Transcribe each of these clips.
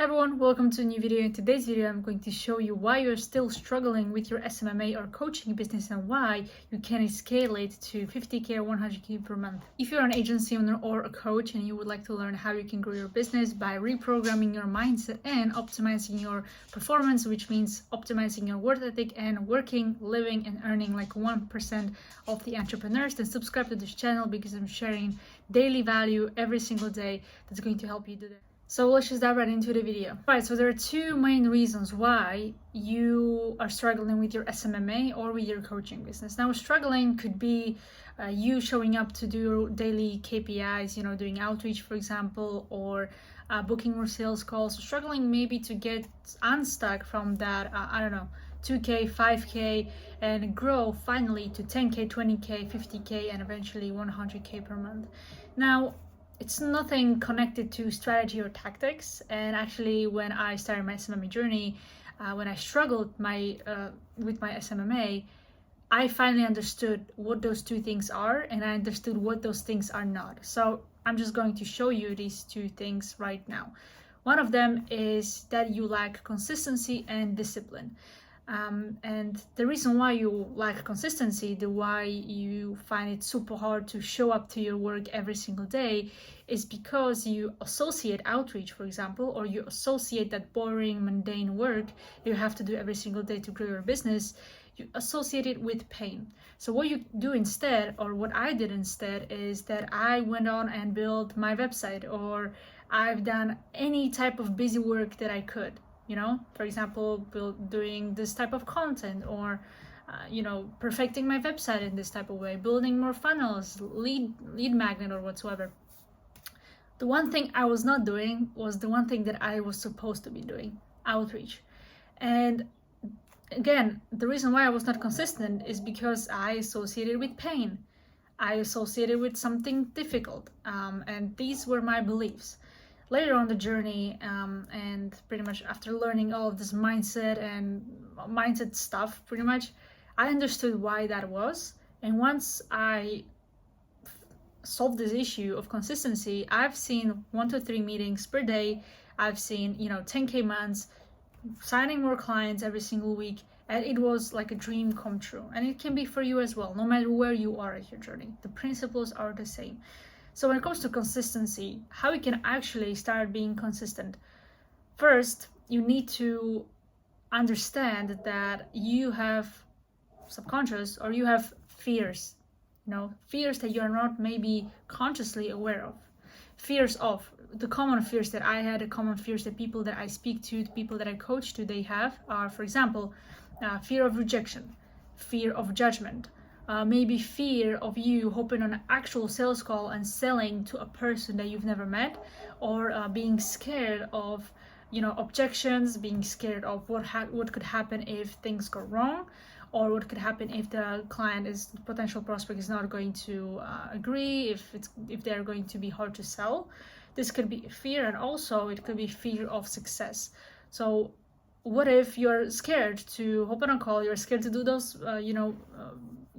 Hi everyone, welcome to a new video. In today's video, I'm going to show you why you're still struggling with your SMMA or coaching business and why you can scale it to 50K or 100K per month. If you're an agency owner or a coach and you would like to learn how you can grow your business by reprogramming your mindset and optimizing your performance, which means optimizing your work ethic and working, living, and earning like 1% of the entrepreneurs, then subscribe to this channel because I'm sharing daily value every single day that's going to help you do that. So let's just dive right into the video. Right, so there are two main reasons why you are struggling with your SMMA or with your coaching business. Now, struggling could be you showing up to do daily KPIs, doing outreach, for example, or booking more sales calls. Struggling maybe to get unstuck from that, 2K, 5K, and grow finally to 10K, 20K, 50K, and eventually 100K per month. Now, it's nothing connected to strategy or tactics. And actually, when I started my SMMA journey, when I struggled with my SMMA, I finally understood what those two things are, and I understood what those things are not. So I'm just going to show you these two things right now. One of them is that you lack consistency and discipline. And the reason why you lack consistency, the why you find it super hard to show up to your work every single day, is because you associate outreach, for example, or you associate that boring, mundane work you have to do every single day to grow your business, you associate it with pain. So what you do instead, or what I did instead, is that I went on and built my website, or I've done any type of busy work that I could. For example, doing this type of content, or perfecting my website in this type of way, building more funnels, lead magnet, or whatsoever. The one thing I was not doing was the one thing that I was supposed to be doing: outreach. And again, the reason why I was not consistent is because I associated with pain. I associated with something difficult, and these were my beliefs. Later on the journey, and pretty much after learning all of this mindset stuff, pretty much, I understood why that was. And once I solved this issue of consistency, I've seen 1 to 3 meetings per day. I've seen 10K months, signing more clients every single week, and it was like a dream come true. And it can be for you as well, no matter where you are at your journey. The principles are the same. So when it comes to consistency, how you can actually start being consistent, first, you need to understand that you have subconscious, or you have fears, fears that you are not maybe consciously aware of. Fears of the common fears that I had, the common fears that people that I speak to, the people that I coach to, they have are, for example, fear of rejection, fear of judgment, maybe fear of you hopping on an actual sales call and selling to a person that you've never met, or being scared of objections, being scared of what could happen if things go wrong, or what could happen if the potential prospect is not going to agree, if they're going to be hard to sell. This could be fear, and also it could be fear of success. So what if you're scared to hop on a call, you're scared to do those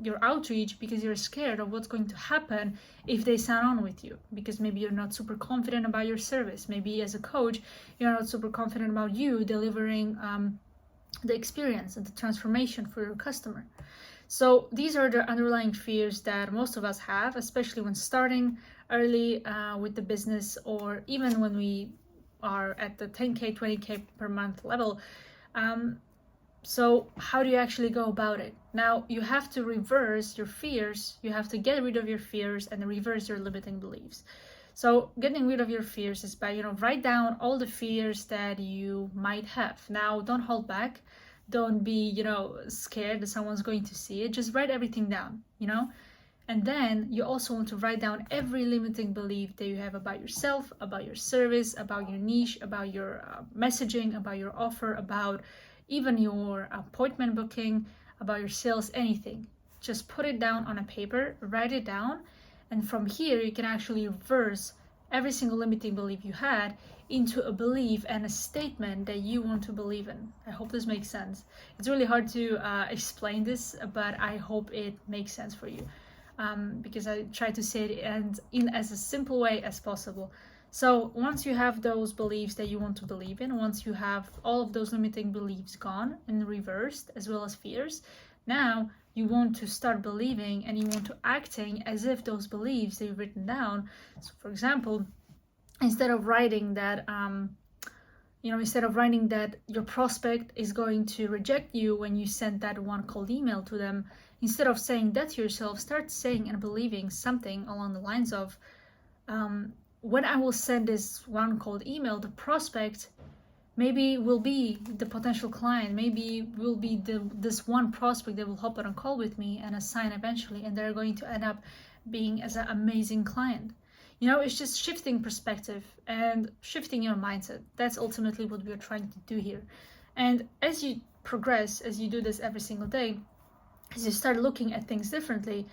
your outreach because you're scared of what's going to happen if they sign on with you, because maybe you're not super confident about your service. Maybe as a coach, you're not super confident about you delivering the experience and the transformation for your customer. So these are the underlying fears that most of us have, especially when starting early with the business, or even when we are at the 10K, 20K per month level. So how do you actually go about it? Now, you have to reverse your fears. You have to get rid of your fears and reverse your limiting beliefs. So getting rid of your fears is by, write down all the fears that you might have. Now, don't hold back. Don't be, scared that someone's going to see it. Just write everything down, And then you also want to write down every limiting belief that you have about yourself, about your service, about your niche, about your messaging, about your offer, about even your appointment booking, about your sales, anything. Just put it down on a paper, write it down, and from here you can actually reverse every single limiting belief you had into a belief and a statement that you want to believe in. I hope this makes sense. It's really hard to explain this, but I hope it makes sense for you, because I try to say it in as a simple way as possible. So once you have those beliefs that you want to believe in, once you have all of those limiting beliefs gone and reversed, as well as fears, now you want to start believing and you want to acting as if those beliefs that you've written down. So for example, instead of writing that your prospect is going to reject you when you send that one cold email to them, instead of saying that to yourself, start saying and believing something along the lines of, when I will send this one cold email, the prospect maybe will be the potential client, maybe will be this one prospect that will hop on a call with me and assign eventually, and they're going to end up being as an amazing client. It's just shifting perspective and shifting your mindset. That's ultimately what we're trying to do here. And as you progress, as you do this every single day, as you start looking at things differently,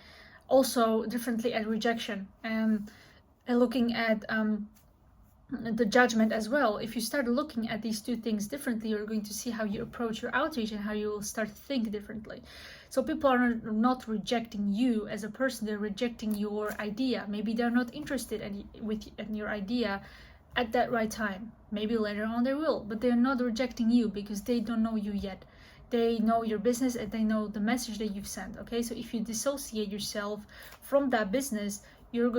also differently at rejection and looking at the judgment as well. If you start looking at these two things differently, you're going to see how you approach your outreach and how you will start to think differently. So people are not rejecting you as a person, they're rejecting your idea. Maybe they're not interested in your idea at that right time. Maybe later on they will, but they're not rejecting you because they don't know you yet. They know your business and they know the message that you've sent. Okay, so if you dissociate yourself from that business, you're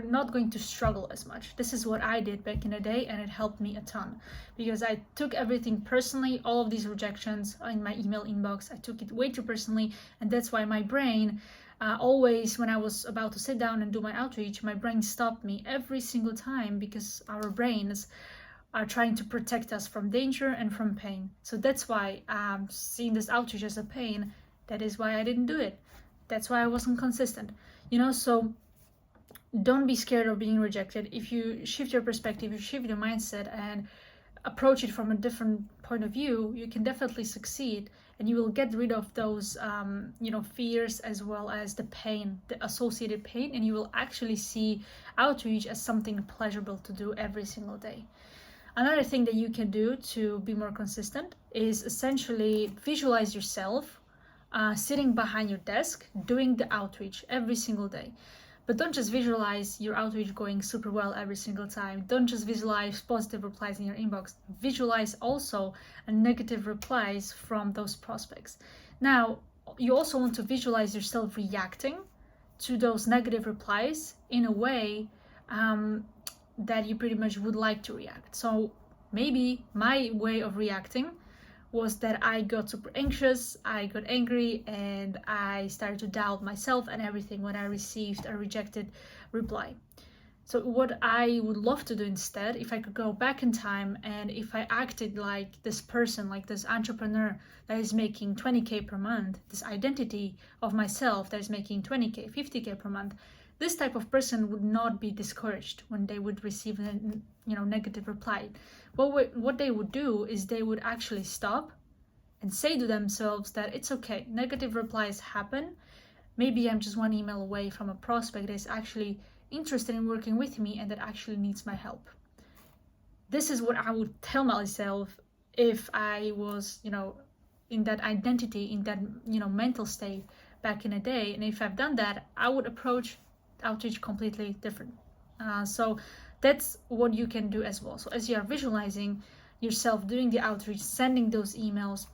not going to struggle as much. This is what I did back in the day, and it helped me a ton because I took everything personally. All of these rejections in my email inbox, I took it way too personally, and that's why my brain always, when I was about to sit down and do my outreach, my brain stopped me every single time, because our brains are trying to protect us from danger and from pain. So that's why I'm seeing this outreach as a pain. That is why I didn't do it. That's why I wasn't consistent. So don't be scared of being rejected. If you shift your perspective, you shift your mindset and approach it from a different point of view, you can definitely succeed, and you will get rid of those fears as well as the pain, the associated pain, and you will actually see outreach as something pleasurable to do every single day. Another thing that you can do to be more consistent is essentially visualize yourself sitting behind your desk doing the outreach every single day. But don't just visualize your outreach going super well every single time. Don't just visualize positive replies in your inbox. Visualize also negative replies from those prospects. Now, you also want to visualize yourself reacting to those negative replies in a way that you pretty much would like to react. So maybe my way of reacting was that I got super anxious, I got angry, and I started to doubt myself and everything when I received a rejected reply. So what I would love to do instead, if I could go back in time and if I acted like this person, like this entrepreneur that is making 20K per month, this identity of myself that is making 20K, 50K per month, this type of person would not be discouraged when they would receive a negative reply. What they would do is they would actually stop and say to themselves that it's okay, negative replies happen. Maybe I'm just one email away from a prospect that is actually interested in working with me and that actually needs my help. This is what I would tell myself if I was, in that identity, in that, mental state back in the day. And if I've done that, I would approach outreach completely different. So that's what you can do as well. So as you are visualizing yourself doing the outreach, sending those emails,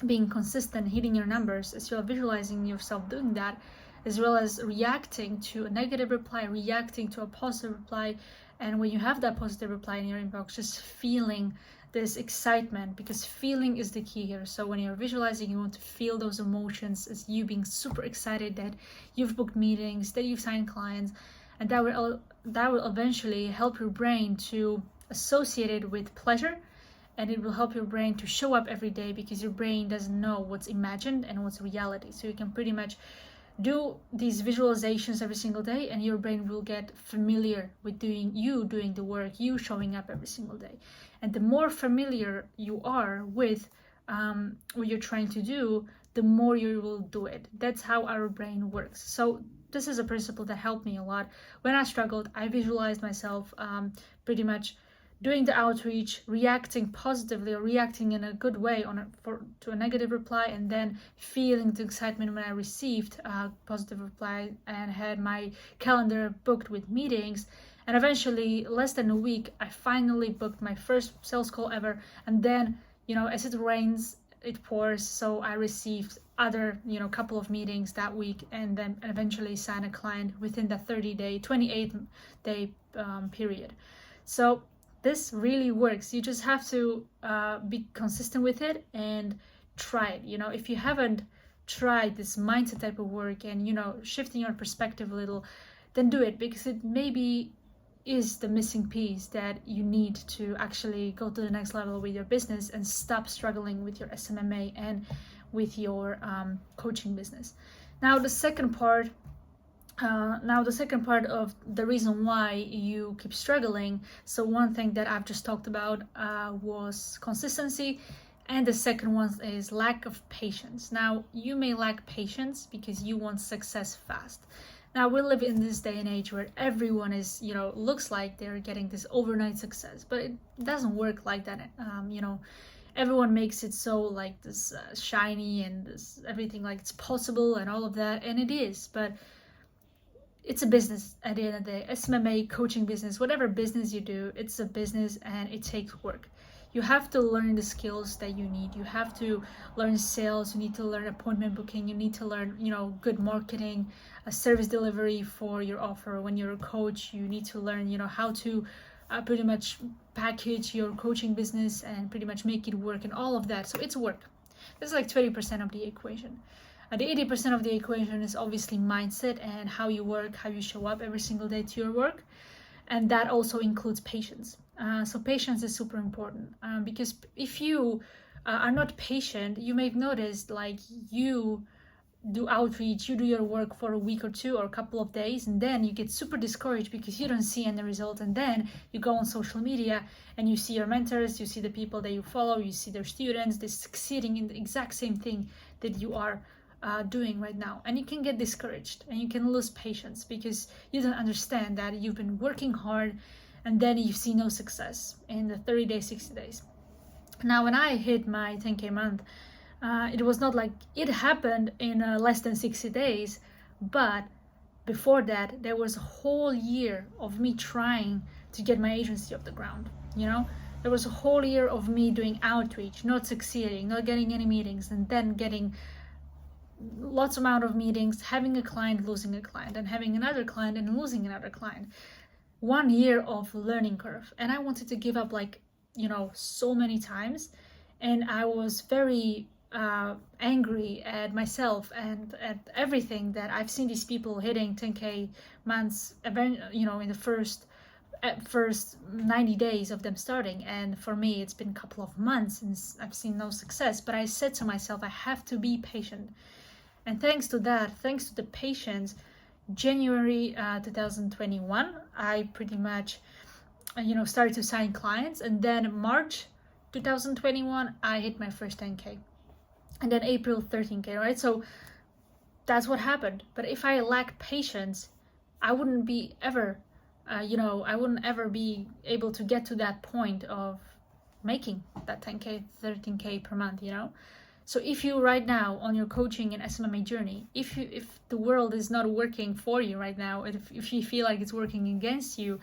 being consistent, hitting your numbers, as you are visualizing yourself doing that, as well as reacting to a negative reply, reacting to a positive reply, and when you have that positive reply in your inbox, just feeling this excitement, because feeling is the key here. So when you're visualizing, you want to feel those emotions as you being super excited that you've booked meetings, that you've signed clients, and that will eventually help your brain to associate it with pleasure, and it will help your brain to show up every day, because your brain doesn't know what's imagined and what's reality. So you can pretty much do these visualizations every single day, and your brain will get familiar with doing the work, you showing up every single day. And the more familiar you are with what you're trying to do, the more you will do it. That's how our brain works. So this is a principle that helped me a lot. When I struggled, I visualized myself pretty much doing the outreach, reacting positively or reacting in a good way to a negative reply, and then feeling the excitement when I received a positive reply and had my calendar booked with meetings. And eventually, less than a week, I finally booked my first sales call ever. And then, as it rains, it pours. So I received other, couple of meetings that week, and then eventually signed a client within the 28-day period. So this really works. You just have to be consistent with it and try it. If you haven't tried this mindset type of work and, shifting your perspective a little, then do it, because it maybe is the missing piece that you need to actually go to the next level with your business and stop struggling with your SMMA and with your coaching business. Now the second part of the reason why you keep struggling. So one thing that I've just talked about was consistency, and the second one is lack of patience. Now you may lack patience because you want success fast. Now we live in this day and age where everyone is, looks like they're getting this overnight success, but it doesn't work like that. Everyone makes it so like this shiny and this everything like it's possible and all of that, and it is, but it's a business at the end of the day. SMMA, coaching business, whatever business you do, it's a business and it takes work. You have to learn the skills that you need. You have to learn sales. You need to learn appointment booking. You need to learn, good marketing, a service delivery for your offer. When you're a coach, you need to learn, how to pretty much package your coaching business and pretty much make it work and all of that. So it's work. This is like 20% of the equation. The 80% of the equation is obviously mindset and how you work, how you show up every single day to your work. And that also includes patience. So patience is super important because if you are not patient, you may have noticed like you do outreach, you do your work for a week or two or a couple of days, and then you get super discouraged because you don't see any result. And then you go on social media and you see your mentors, you see the people that you follow, you see their students, they're succeeding in the exact same thing that you are doing right now, and you can get discouraged and you can lose patience because you don't understand that you've been working hard and then you see no success in the 30 days, 60 days. Now when I hit my 10K month, it was not like it happened in less than 60 days, but before that there was a whole year of me trying to get my agency off the ground. There was a whole year of me doing outreach, not succeeding, not getting any meetings, and then getting lots amount of meetings, having a client, losing a client, and having another client and losing another client. 1 year of learning curve, and I wanted to give up so many times, and I was very angry at myself and at everything that I've seen these people hitting 10K months, in the first 90 days of them starting, and for me it's been a couple of months since I've seen no success. But I said to myself, I have to be patient. And thanks to the patience, January 2021, I pretty much, started to sign clients. And then March 2021, I hit my first 10K. And then April 13K, right? So that's what happened. But if I lack patience, I wouldn't be ever, I wouldn't ever be able to get to that point of making that 10K, 13K per month, So if you right now on your coaching and SMMA journey, if the world is not working for you right now, if you feel like it's working against you,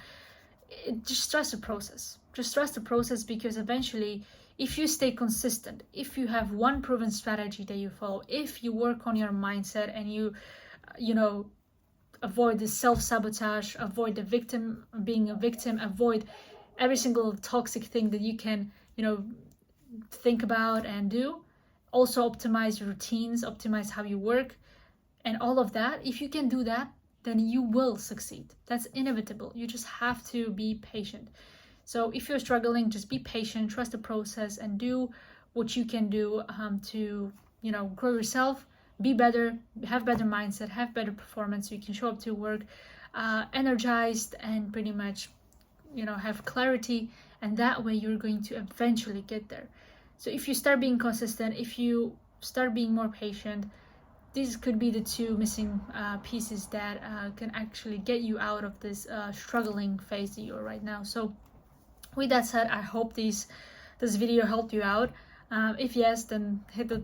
just trust the process. Just trust the process, because eventually, if you stay consistent, if you have one proven strategy that you follow, if you work on your mindset and you avoid the self-sabotage, avoid being a victim, avoid every single toxic thing that you can, think about and do. Also optimize your routines, optimize how you work, and all of that. If you can do that, then you will succeed. That's inevitable. You just have to be patient. So if you're struggling, just be patient, trust the process, and do what you can do to, grow yourself, be better, have better mindset, have better performance, so you can show up to work energized and pretty much, have clarity. And that way you're going to eventually get there. So if you start being consistent, if you start being more patient, these could be the two missing pieces that can actually get you out of this struggling phase that you're right now. So With that said, I hope this video helped you out. If yes, then hit the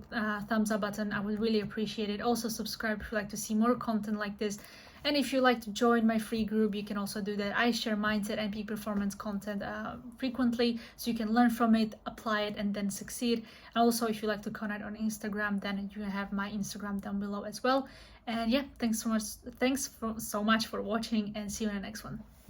thumbs up button. I would really appreciate it. Also subscribe if you like to see more content like this. And if you like to join my free group, you can also do that. I share mindset and peak performance content frequently, so you can learn from it, apply it, and then succeed. And also, if you like to connect on Instagram, then you have my Instagram down below as well. And yeah, thanks so much for watching, and see you in the next one.